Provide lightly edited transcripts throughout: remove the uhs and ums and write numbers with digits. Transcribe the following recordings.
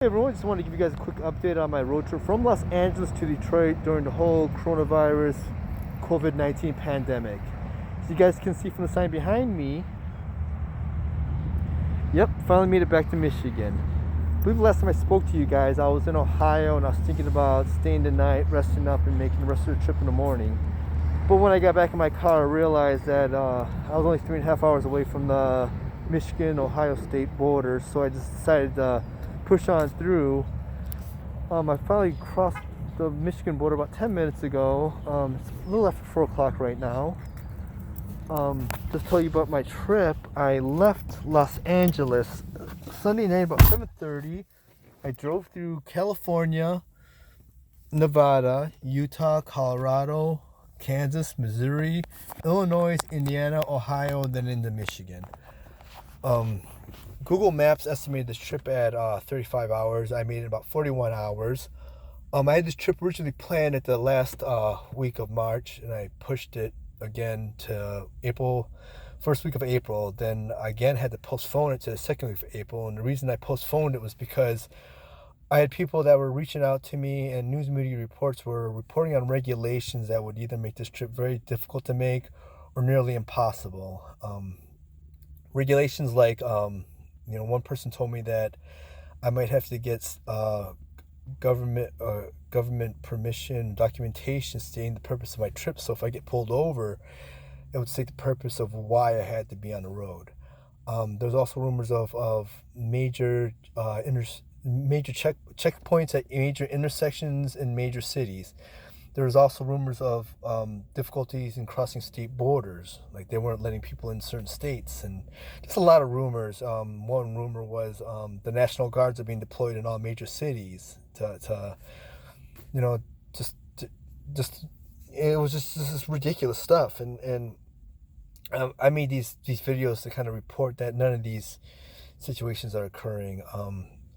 Hey everyone, just wanted to give you guys a quick update on my road trip from Los Angeles to Detroit during the whole coronavirus COVID-19 pandemic. So you guys can see from the sign behind me, yep, finally made it back to Michigan. I believe the last time I spoke to you guys, I was in Ohio and I was thinking about staying the night, resting up, and making the rest of the trip in the morning. But when I got back in my car, I realized that I was only 3.5 hours away from the Michigan-Ohio state border, so I just decided to push on through. I finally crossed the Michigan border about 10 minutes ago. It's a little after 4 o'clock right now. Just tell you about my trip. I left Los Angeles Sunday night about 7:30. I drove through California, Nevada, Utah, Colorado, Kansas, Missouri, Illinois, Indiana, Ohio, and then into Michigan. Google Maps estimated this trip at 35 hours. I made it about 41 hours. I had this trip originally planned at the last week of March, and I pushed it again to first week of April. Then I again had to postpone it to the second week of April. And the reason I postponed it was because I had people that were reaching out to me, and news media reports were reporting on regulations that would either make this trip very difficult to make or nearly impossible. Regulations like, one person told me that I might have to get government permission documentation stating the purpose of my trip. So if I get pulled over, it would state the purpose of why I had to be on the road. There's also rumors of major checkpoints at major intersections in major cities. There was also rumors of difficulties in crossing state borders, like they weren't letting people in certain states, and just a lot of rumors. One rumor was the National Guards are being deployed in all major cities to just it was just this ridiculous stuff, and I made these videos to kind of report that none of these situations are occurring.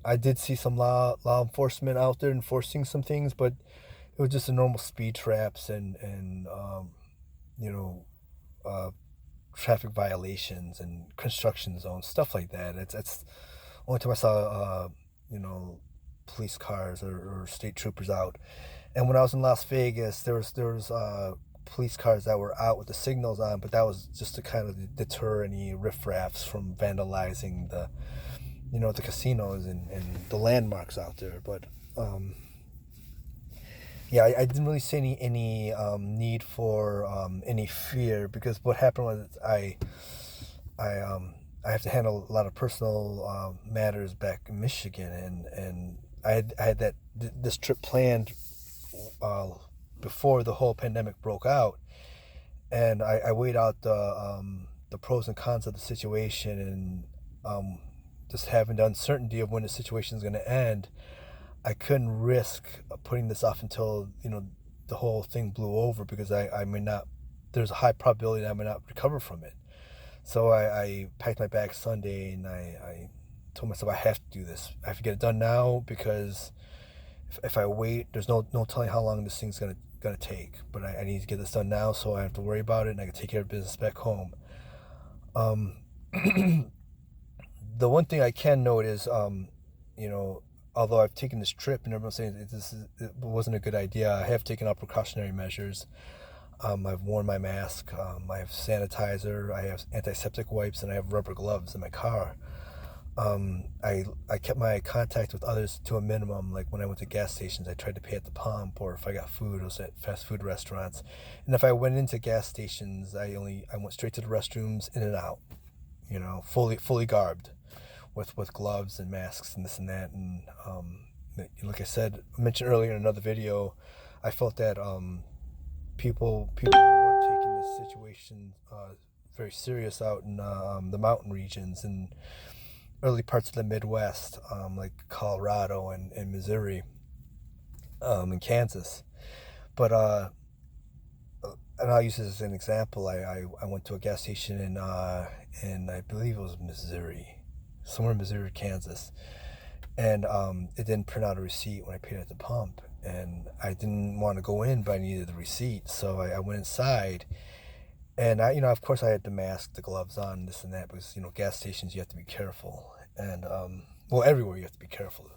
I did see some law enforcement out there enforcing some things, but it was just a normal speed traps and traffic violations and construction zones, stuff like that. It's only time I saw police cars or state troopers out. And when I was in Las Vegas, there was police cars that were out with the signals on, but that was just to kind of deter any riffraffs from vandalizing the casinos and the landmarks out there. But yeah, I didn't really see any need for any fear, because what happened was I have to handle a lot of personal matters back in Michigan, and I had this trip planned before the whole pandemic broke out, and I weighed out the pros and cons of the situation, and just having the uncertainty of when the situation is going to end. I couldn't risk putting this off until the whole thing blew over, because I may not. There's a high probability that I may not recover from it. So I packed my bag Sunday, and I told myself I have to do this. I have to get it done now, because if I wait, there's no telling how long this thing's gonna take. But I need to get this done now, so I have to worry about it, and I can take care of business back home. The one thing I can note is, although I've taken this trip and everyone's saying it wasn't a good idea, I have taken out precautionary measures. I've worn my mask, I have sanitizer, I have antiseptic wipes, and I have rubber gloves in my car. I kept my contact with others to a minimum. Like when I went to gas stations, I tried to pay at the pump, or if I got food, it was at fast food restaurants. And if I went into gas stations, I went straight to the restrooms, in and out, fully garbed, with gloves and masks and this and that. And like I mentioned earlier in another video, I felt that people weren't taking this situation very serious out in the mountain regions and early parts of the Midwest, like Colorado and Missouri, and Kansas. But and I'll use this as an example. I went to a gas station in I believe it was Missouri, somewhere in Missouri or Kansas, and it didn't print out a receipt when I paid at the pump, and I didn't want to go in, but I needed the receipt, so I went inside, and of course I had the mask, the gloves on, this and that, because gas stations, you have to be careful, and well, everywhere you have to be careful.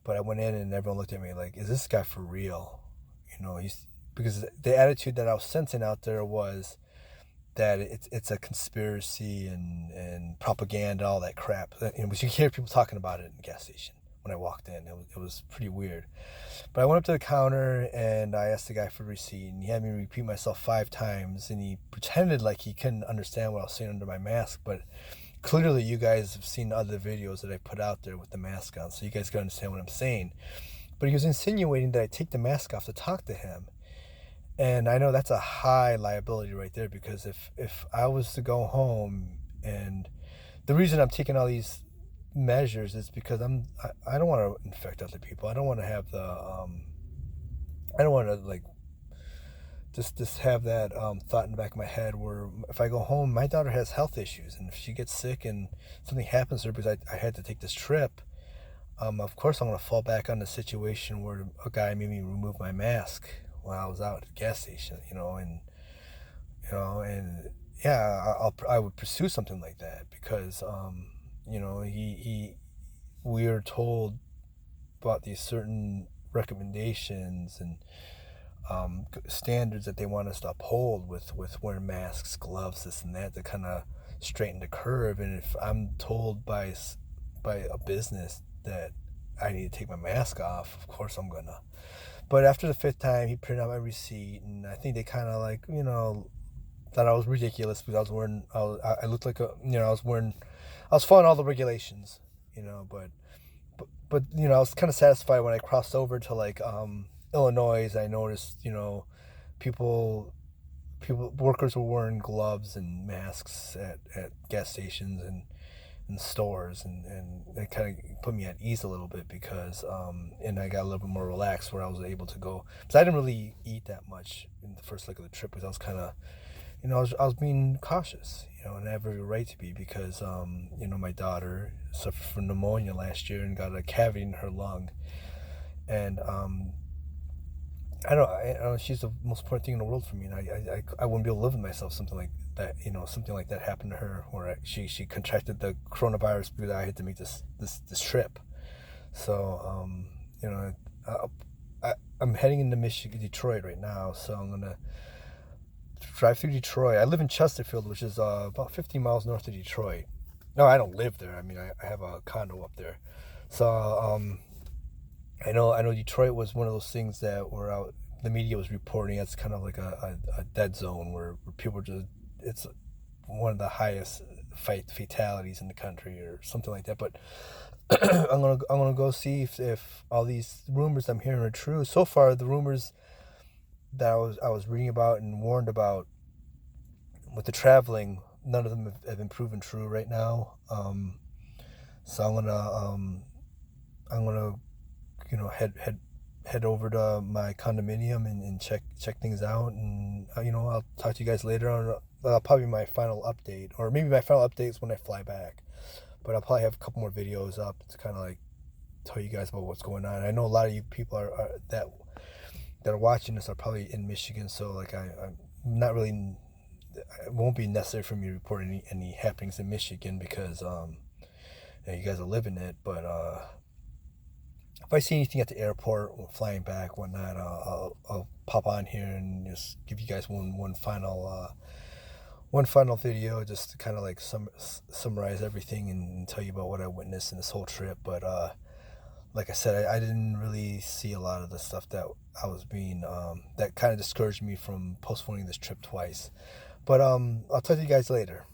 But I went in and everyone looked at me like, is this guy for real? Because the attitude that I was sensing out there was that it's a conspiracy and propaganda, all that crap. You hear people talking about it in the gas station when I walked in. It was pretty weird. But I went up to the counter and I asked the guy for a receipt, and he had me repeat myself 5 times, and he pretended like he couldn't understand what I was saying under my mask. But clearly you guys have seen other videos that I put out there with the mask on, so you guys can understand what I'm saying. But he was insinuating that I take the mask off to talk to him. And I know that's a high liability right there, because if I was to go home, and the reason I'm taking all these measures is because I don't want to infect other people. I don't want to have I don't want to like just have that thought in the back of my head where if I go home, my daughter has health issues, and if she gets sick and something happens to her because I had to take this trip, of course I'm going to fall back on the situation where a guy made me remove my mask when I was out at the gas station, and yeah, I would pursue something like that, because we are told about these certain recommendations and standards that they want us to uphold with wearing masks, gloves, this and that, to kind of straighten the curve. And if I'm told by a business that I need to take my mask off, of course I'm gonna. But after the 5th time, he printed out my receipt, and I think they kind of like, thought I was ridiculous because I looked like I was following all the regulations, but I was kind of satisfied when I crossed over to like Illinois. I noticed, workers were wearing gloves and masks at gas stations and stores, and it kind of put me at ease a little bit, because and I got a little bit more relaxed where I was able to go, because I didn't really eat that much in the first leg of the trip, because I was kind of I was being cautious, and I have every right to be, because my daughter suffered from pneumonia last year and got a cavity in her lung, and I know she's the most important thing in the world for me, and I wouldn't be able to live with myself something like that. Something like that happened to her, where she contracted the coronavirus because I had to make this trip. So I'm heading into Detroit right now, so I'm gonna drive through Detroit. I live in Chesterfield, which is about 50 miles north of Detroit. No, I don't live there. I mean, I have a condo up there, so I know Detroit was one of those things that the media was reporting as kind of like a dead zone where people it's one of the highest fatalities in the country or something like that. But I'm gonna go see if all these rumors I'm hearing are true. So far, the rumors that I was reading about and warned about with the traveling, none of them have been proven true right now. So I'm gonna head over to my condominium and check things out, and I'll talk to you guys later on. That'll probably be my final update, or maybe my final update is when I fly back. But I'll probably have a couple more videos up to kind of like tell you guys about what's going on. I know a lot of you people that are watching this are probably in Michigan, so like I'm not really. It won't be necessary for me to report any happenings in Michigan, because you guys are living it. But if I see anything at the airport or flying back, whatnot, I'll pop on here and just give you guys one final video, just to kind of like summarize everything and tell you about what I witnessed in this whole trip. But like I said, I didn't really see a lot of the stuff that I was being that kind of discouraged me from postponing this trip twice. But I'll talk to you guys later.